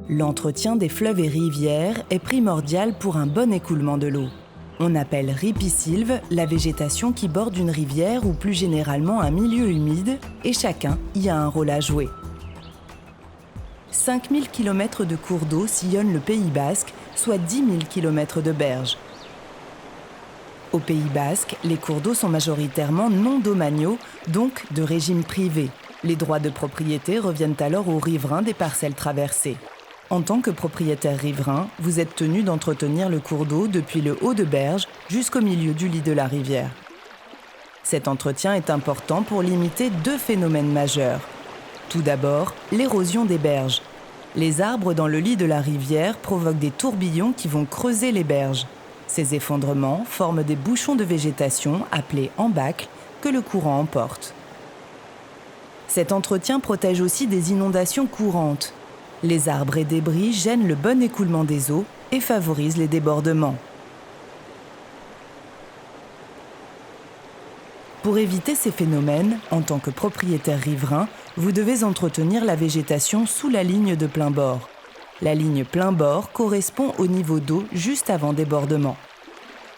L'entretien des fleuves et rivières est primordial pour un bon écoulement de l'eau. On appelle ripisylve la végétation qui borde une rivière ou plus généralement un milieu humide, et chacun y a un rôle à jouer. 5000 km de cours d'eau sillonnent le Pays basque, soit 10 000 km de berges. Au Pays basque, les cours d'eau sont majoritairement non domaniaux, donc de régime privé. Les droits de propriété reviennent alors aux riverains des parcelles traversées. En tant que propriétaire riverain, vous êtes tenu d'entretenir le cours d'eau depuis le haut de berge jusqu'au milieu du lit de la rivière. Cet entretien est important pour limiter deux phénomènes majeurs. Tout d'abord, l'érosion des berges. Les arbres dans le lit de la rivière provoquent des tourbillons qui vont creuser les berges. Ces effondrements forment des bouchons de végétation appelés embâcles que le courant emporte. Cet entretien protège aussi des inondations courantes. Les arbres et débris gênent le bon écoulement des eaux et favorisent les débordements. Pour éviter ces phénomènes, en tant que propriétaire riverain, vous devez entretenir la végétation sous la ligne de plein bord. La ligne plein bord correspond au niveau d'eau juste avant débordement.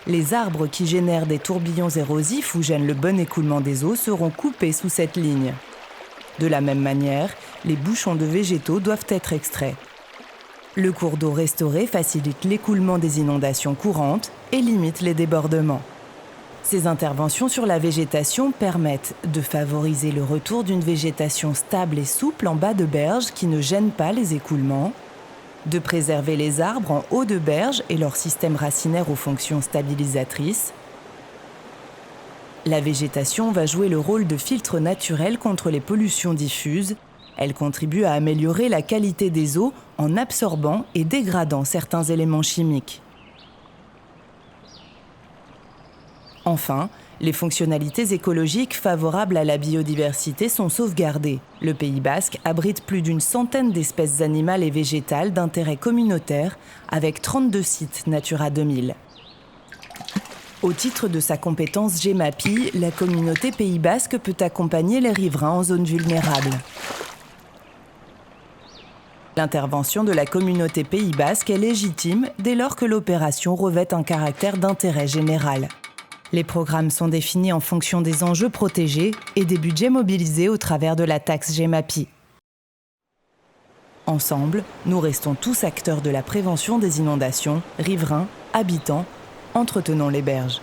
Les arbres qui génèrent des tourbillons érosifs ou gênent le bon écoulement des eaux seront coupés sous cette ligne. De la même manière, les bouchons de végétaux doivent être extraits. Le cours d'eau restauré facilite l'écoulement des inondations courantes et limite les débordements. Ces interventions sur la végétation permettent de favoriser le retour d'une végétation stable et souple en bas de berge qui ne gêne pas les écoulements, de préserver les arbres en haut de berge et leur système racinaire aux fonctions stabilisatrices. La végétation va jouer le rôle de filtre naturel contre les pollutions diffuses. Elle contribue à améliorer la qualité des eaux en absorbant et dégradant certains éléments chimiques. Enfin, les fonctionnalités écologiques favorables à la biodiversité sont sauvegardées. Le Pays basque abrite plus d'une centaine d'espèces animales et végétales d'intérêt communautaire, avec 32 sites Natura 2000. Au titre de sa compétence GEMAPI, la communauté Pays basque peut accompagner les riverains en zone vulnérable. L'intervention de la communauté Pays basque est légitime dès lors que l'opération revêt un caractère d'intérêt général. Les programmes sont définis en fonction des enjeux protégés et des budgets mobilisés au travers de la taxe GEMAPI. Ensemble, nous restons tous acteurs de la prévention des inondations, riverains, habitants. Entretenons les berges.